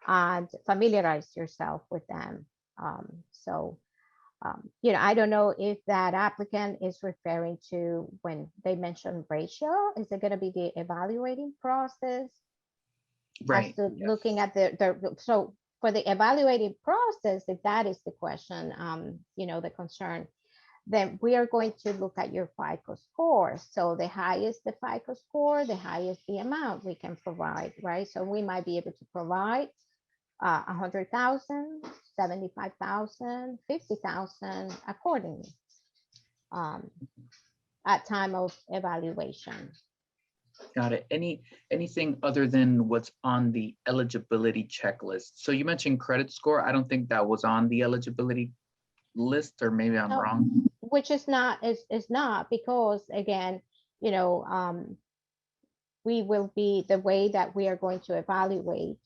and familiarize yourself with them. I don't know if that applicant is referring to when they mention ratio. Is it going to be the evaluating process? Right. As to looking at so for the evaluating process, if that is the question, the concern, then we are going to look at your FICO score. So the highest the FICO score, the highest the amount we can provide, right? So we might be able to provide 100,000, 75,000, 50,000 accordingly at time of evaluation. Got it. Anything other than what's on the eligibility checklist? So you mentioned credit score. I don't think that was on the eligibility list, or maybe I'm wrong. Which is not because again, we will be, the way that we are going to evaluate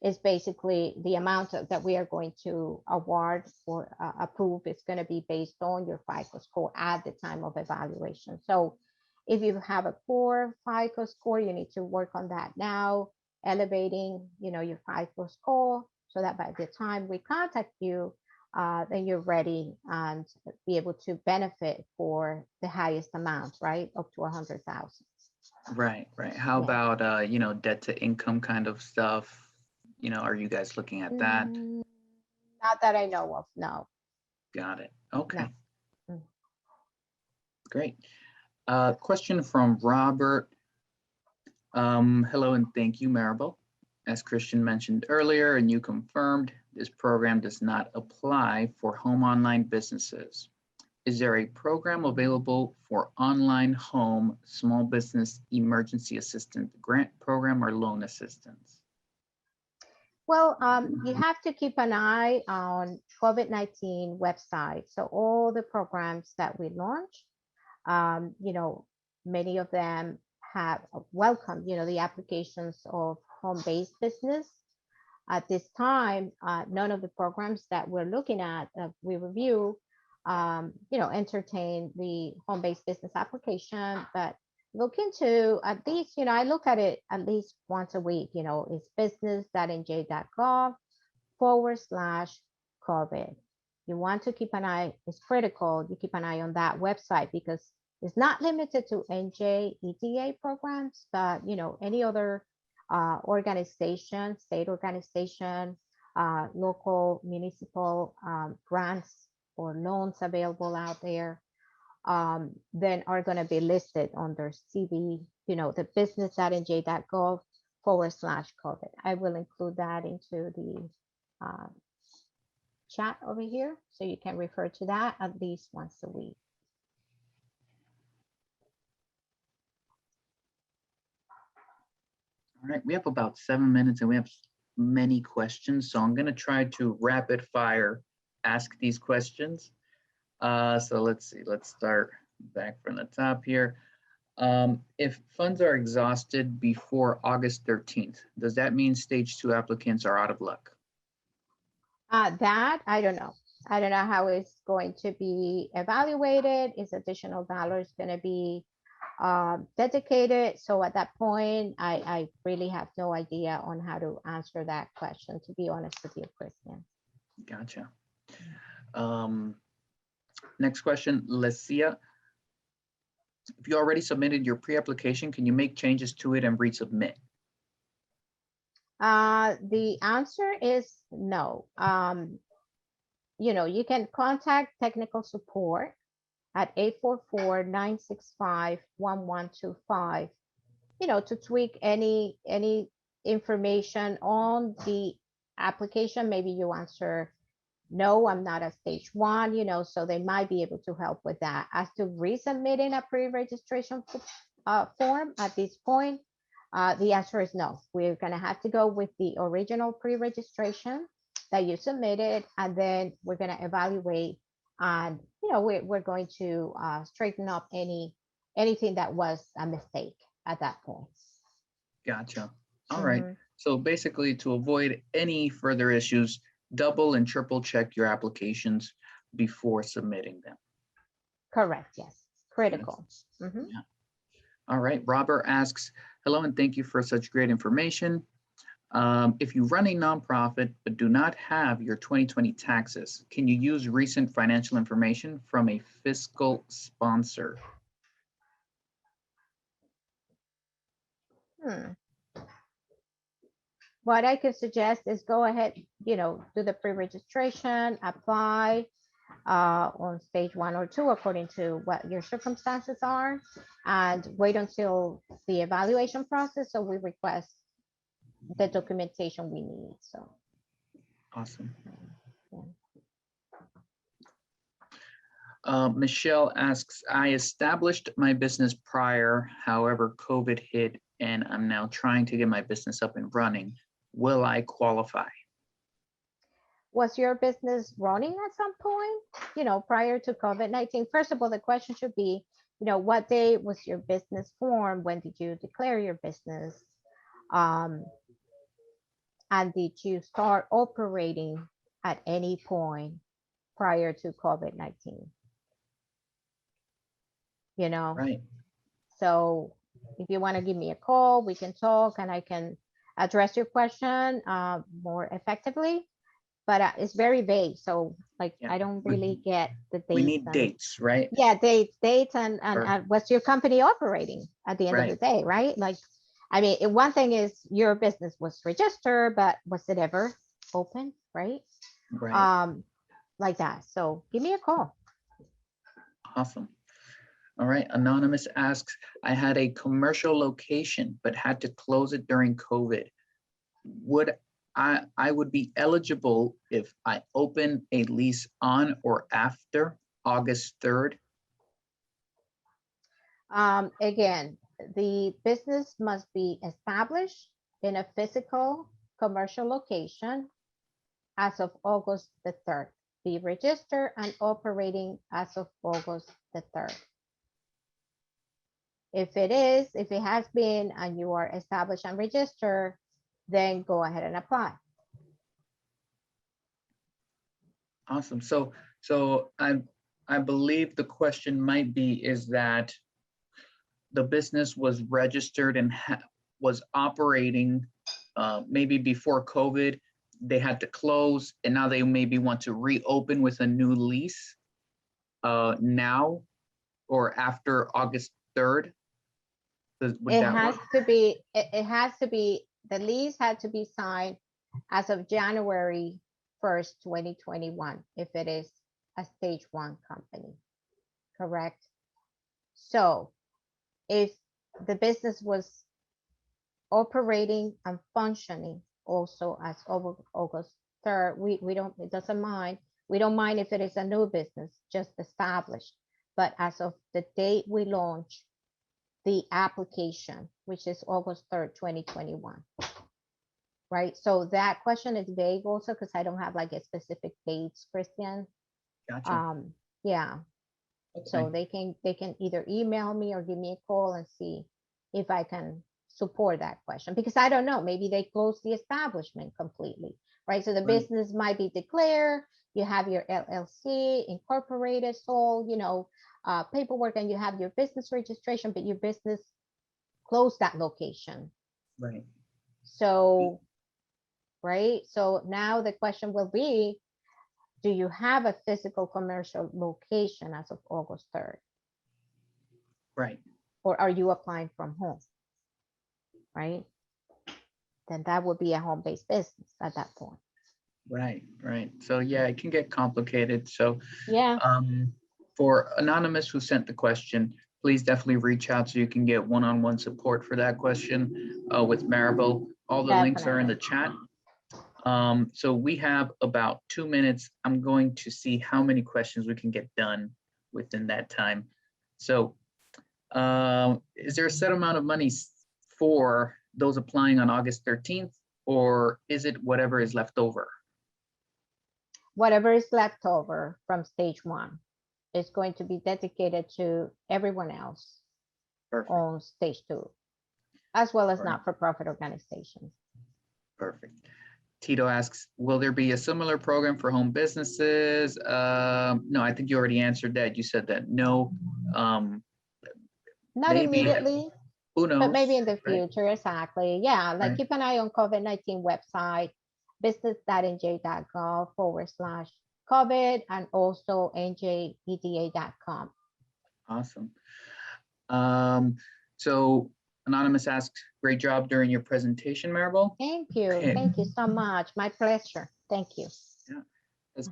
is basically the amount that we are going to award or approve is going to be based on your FICO score at the time of evaluation. So if you have a poor FICO score, you need to work on that now, elevating, your FICO score so that by the time we contact you, then you're ready and be able to benefit for the highest amount, right? Up to 100,000. Right. How about, debt to income kind of stuff? Are you guys looking at that? Not that I know of, no. Got it. Okay. No. Great. Question from Robert. Hello and thank you, Maribel. As Christian mentioned earlier, and you confirmed, this program does not apply for home online businesses. Is there a program available for online home small business emergency assistance grant program or loan assistance? Well, you have to keep an eye on COVID-19 website. So all the programs that we launch, many of them have welcomed, the applications of home-based business. At this time, none of the programs that we're looking at, we review, entertain the home-based business application, but look into at least, I look at it at least once a week, it's business.nj.gov/COVID. You want to keep an eye, it's critical, you keep an eye on that website because it's not limited to NJEDA programs, but, any other organization, state organization, local municipal grants or loans available out there, then are going to be listed under CV, the business.nj.gov/COVID. I will include that into the chat over here, so you can refer to that at least once a week. All right, we have about 7 minutes and we have many questions, so I'm going to try to rapid fire ask these questions. So let's see, let's start back from the top here. If funds are exhausted before August 13th, does that mean stage 2 applicants are out of luck? That, I don't know. I don't know how it's going to be evaluated. Is additional dollars going to be dedicated? So at that point, I really have no idea on how to answer that question, to be honest with you, Christian. Gotcha. Next question, Lesia. If you already submitted your pre-application, can you make changes to it and resubmit? The answer is no. You can contact technical support at 844-965-1125, to tweak any information on the application, maybe you answer, no, I'm not at stage one, you know, so they might be able to help with that. As to resubmitting a pre-registration form at this point, the answer is no. We're gonna have to go with the original pre-registration that you submitted, and then we're gonna evaluate, and you know, we're going to straighten up anything that was a mistake at that point. Gotcha. All right. Mhm. So basically, to avoid any further issues, double and triple check your applications before submitting them. Correct, yes, critical. Mhm. Yeah. All right. Robert asks, hello and thank you for such great information. If you run a nonprofit but do not have your 2020 taxes, can you use recent financial information from a fiscal sponsor? What I could suggest is go ahead, you know, do the pre-registration, apply on stage 1 or 2, according to what your circumstances are, and wait until the evaluation process. So we request the documentation we need. So Awesome. yeah. Michelle asks, I established my business prior, however, COVID hit and I'm now trying to get my business up and running. Will I qualify? Was your business running at some point, you know, prior to COVID-19? First of all, the question should be, you know, what day was your business formed? When did you declare your business? And did you start operating at any point prior to COVID-19? You know, Right. so if you want to give me a call, we can talk and I can address your question more effectively. But it's very vague, so like Yeah. I don't really get the dates. We need and, dates, right? Yeah, dates and Or- what's your company operating at the end of the day, right? Like, I mean, one thing is your business was registered, but was it ever open, right? Right. Like that. So give me a call. Awesome. All right. Anonymous asks, I had a commercial location, but had to close it during COVID. Would I would be eligible if I open a lease on or after August 3rd? Again, the business must be established in a physical commercial location as of August the 3rd. Be registered and operating as of August the 3rd. If it has been, and you are established and registered, then go ahead and apply. Awesome. So I believe the question might be, is that the business was registered and was operating maybe before COVID, they had to close, and now they maybe want to reopen with a new lease now or after August 3rd? Would It that has work? to be, it has to be, the lease had to be signed as of January 1st, 2021, if it is a stage 1 company, correct? So if the business was operating and functioning also as of August 3rd, we don't, it doesn't mind. We don't mind if it is a new business, just established. But as of the date we launch the application, which is August 3rd, 2021. Right. So that question is vague also because I don't have like a specific dates, Christian. Gotcha. Yeah. Okay. So they can either email me or give me a call and see if I can support that question, because I don't know, maybe they close the establishment completely, right? So the Right. business might be declared, you have your LLC incorporated, so you know, paperwork, and you have your business registration, but your business closed that location. Right. So, right. So now the question will be, do you have a physical commercial location as of August 3rd? Right. Or are you applying from home? Right. Then that would be a home-based business at that point. Right. Right. So yeah, it can get complicated. So yeah, for Anonymous who sent the question, please definitely reach out so you can get one-on-one support for that question with Maribel. All the links are in the chat. So we have about 2 minutes. I'm going to see how many questions we can get done within that time. So is there a set amount of money for those applying on August 13th, or is it whatever is left over? Whatever is left over from stage 1 is going to be dedicated to everyone else. Perfect. On stage 2, as well as not-for-profit organizations. Perfect. Tito asks, will there be a similar program for home businesses? No, I think you already answered that. You said that no. Not maybe, immediately. Who knows? But maybe in the future, exactly. Yeah, like right. Keep an eye on COVID-19 website, business.nj.gov/COVID, and also NJEDA.com. Awesome. So Anonymous asks, great job during your presentation, Maribel. Thank you. Okay. Thank you so much. My pleasure. Thank you. Yeah.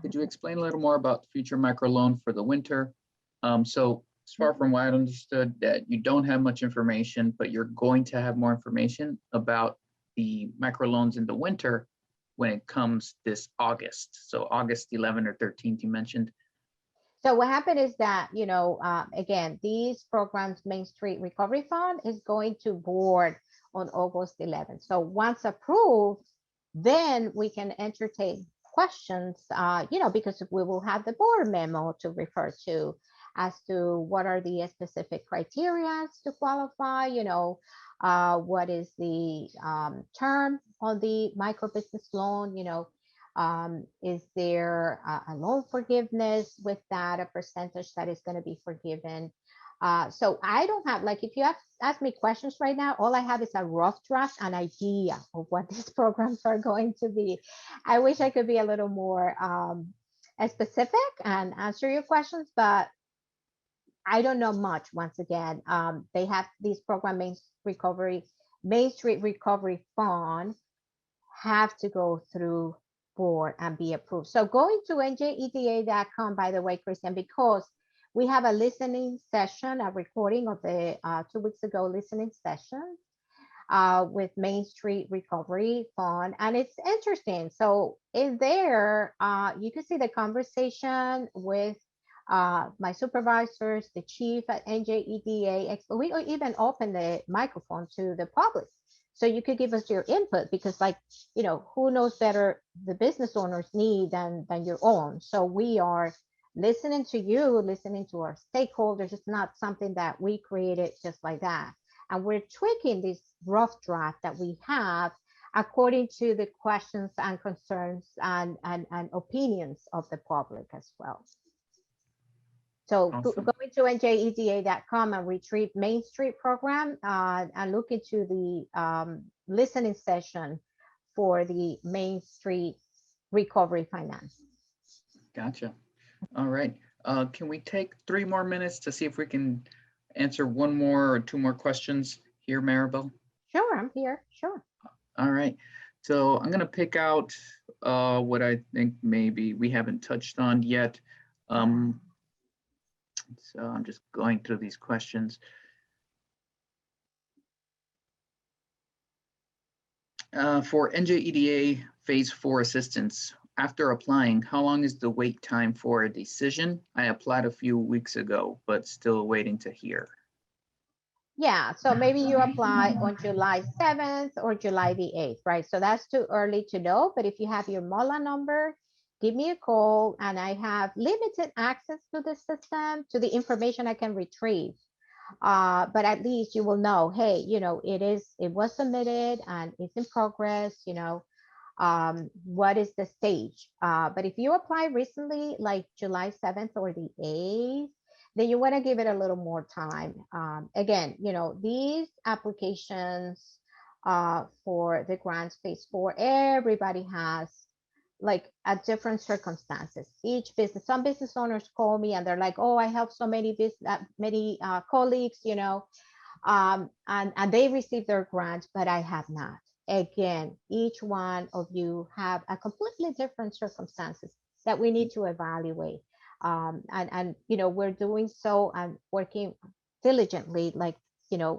Could you explain a little more about the future microloan for the winter? So as far from what I understood, that you don't have much information, but you're going to have more information about the microloans in the winter when it comes this August. So August 11th or 13th, you mentioned. So what happened is that, again, these programs, Main Street Recovery Fund is going to board on August 11th. So once approved, then we can entertain questions, because we will have the board memo to refer to as to what are the specific criteria to qualify, what is the term on the micro business loan, is there a loan forgiveness with that, a percentage that is going to be forgiven. So I don't have, like, if you ask me questions right now, all I have is a rough draft, an idea of what these programs are going to be. I wish I could be a little more specific and answer your questions, but I don't know much. Once again, they have these program Main Street Recovery Fund have to go through board and be approved. So going to NJEDA.com, by the way, Christian, because we have a listening session, a recording of the 2 weeks ago listening session with Main Street Recovery Fund, and it's interesting. So in there, you can see the conversation with my supervisors, the chief at NJEDA. We even open the microphone to the public. So you could give us your input, because, like, who knows better the business owner's need than your own. So we are listening to you, listening to our stakeholders. It's not something that we created just like that. And we're tweaking this rough draft that we have according to the questions and concerns and opinions of the public as well. So awesome. Go into NJEDA.com and retrieve Main Street program and look into the listening session for the Main Street Recovery Finance. Gotcha. All right. Can we take 3 more minutes to see if we can answer 1 more or 2 more questions here, Maribel? Sure, I'm here. Sure. All right. So I'm going to pick out what I think maybe we haven't touched on yet. So I'm just going through these questions. For NJEDA Phase 4 assistance, after applying, how long is the wait time for a decision? I applied a few weeks ago, but still waiting to hear. Yeah, so maybe you apply on July 7th or July the 8th, right? So that's too early to know, but if you have your MOLA number, give me a call, and I have limited access to the system, to the information I can retrieve. But at least you will know, hey, it was submitted and it's in progress, what is the stage? But if you apply recently, like July 7th or the 8th, then you want to give it a little more time. Again, these applications for the grants Phase 4, everybody has like at different circumstances. Each business, some business owners call me and they're like, oh, I help so many colleagues, and they receive their grants, but I have not. Again, each one of you have a completely different circumstances that we need to evaluate. And we're doing so and working diligently, like,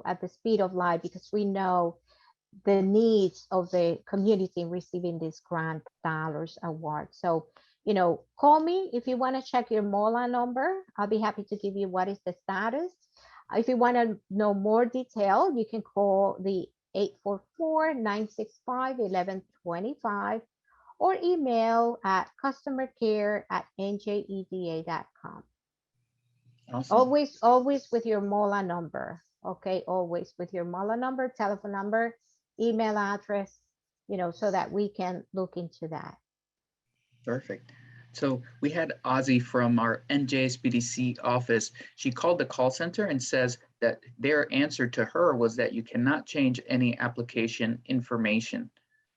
at the speed of light, because we know the needs of the community in receiving this grant dollars award. So, call me if you want to check your MOLA number. I'll be happy to give you what is the status. If you want to know more detail, you can call the 844-965-1125 or email at customercare@njeda.com. Awesome. Always with your MOLA number. Okay, always with your MOLA number, telephone number, email address, so that we can look into that. Perfect. So we had Ozzy from our NJSBDC office. She called the call center and says that their answer to her was that you cannot change any application information.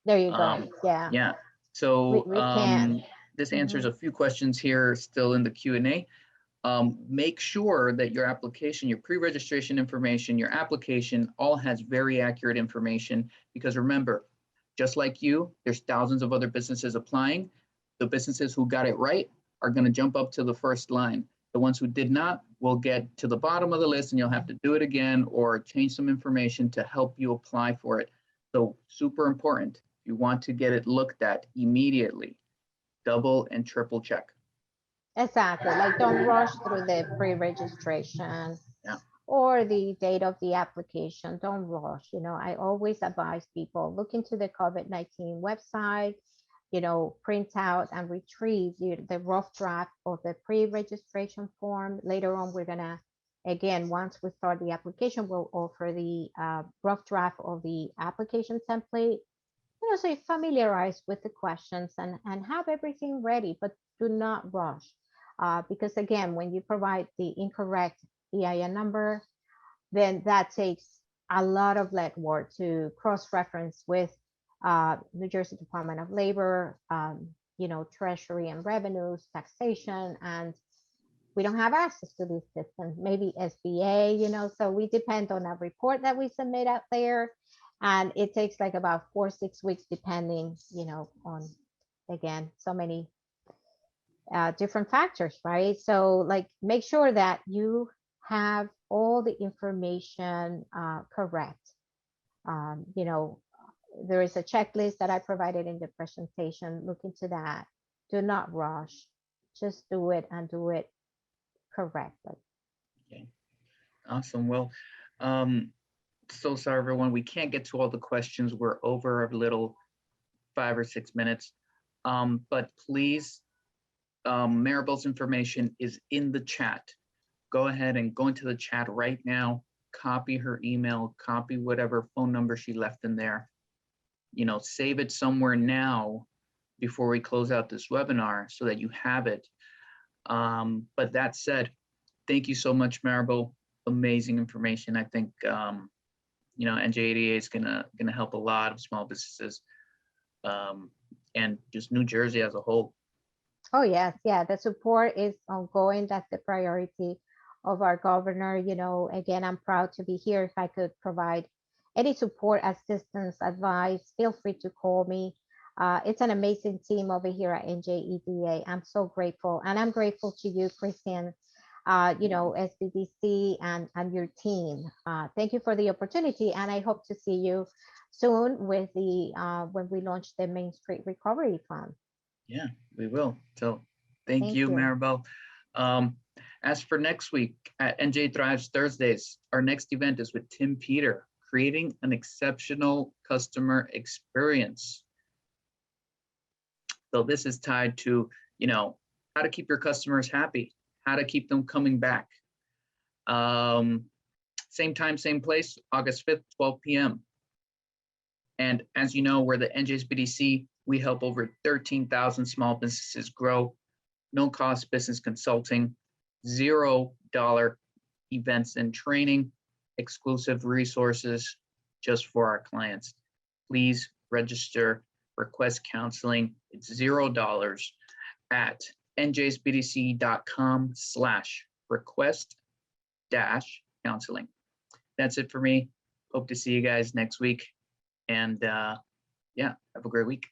There you go. Yeah. Yeah. So we can. This answers a few questions here still in the Q&A. Make sure that your application, your pre-registration information, your application all has very accurate information, because remember, just like you, there's thousands of other businesses applying. The businesses who got it right are going to jump up to the first line. The ones who did not will get to the bottom of the list, and you'll have to do it again or change some information to help you apply for it. So super important. If you want to get it looked at immediately, double and triple check. Exactly. Like, don't rush through the pre-registration or the date of the application. Don't rush. I always advise people, look into the COVID-19 website, print out and retrieve the rough draft of the pre-registration form. Later on, we're gonna, again, once we start the application, we'll offer the rough draft of the application template. So you familiarize with the questions and have everything ready, but do not rush. Because again, when you provide the incorrect EIN number, then that takes a lot of legwork to cross-reference with New Jersey Department of Labor, Treasury and Revenues, taxation, and we don't have access to these systems. Maybe SBA, so we depend on a report that we submit out there, and it takes like about 4 or 6 weeks, depending, on, again, so many different factors, right? So like, make sure that you have all the information correct. There is a checklist that I provided in the presentation. Look into that. Do not rush. Just do it and do it correctly. Okay. Awesome. Well, so sorry, everyone. We can't get to all the questions. We're over a little 5 or 6 minutes. But please, Maribel's information is in the chat. Go ahead and go into the chat right now. Copy her email, copy whatever phone number she left in there. Save it somewhere now before we close out this webinar so that you have it. But that said, thank you so much, Maribel. Amazing information. I think NJEDA is gonna help a lot of small businesses and just New Jersey as a whole. Oh yes, yeah. The support is ongoing. That's the priority of our governor. Again, I'm proud to be here. If I could provide any support, assistance, advice, feel free to call me. It's an amazing team over here at NJEDA. I'm so grateful, and I'm grateful to you, Christian, SBDC and your team. Thank you for the opportunity, and I hope to see you soon with the when we launch the Main Street Recovery Fund. Yeah, we will. So thank you, Maribel. As for next week at NJ Thrives Thursdays, our next event is with Tim Peter, creating an exceptional customer experience. So this is tied to, how to keep your customers happy, how to keep them coming back. Same time, same place, August 5th, 12 p.m. And as you know, we're the NJSBDC. We help over 13,000 small businesses grow. No cost business consulting, $0 events and training, exclusive resources just for our clients. Please register, request counseling. It's $0 at njsbdc.com/request-counseling. That's it for me. Hope to see you guys next week. And yeah, have a great week.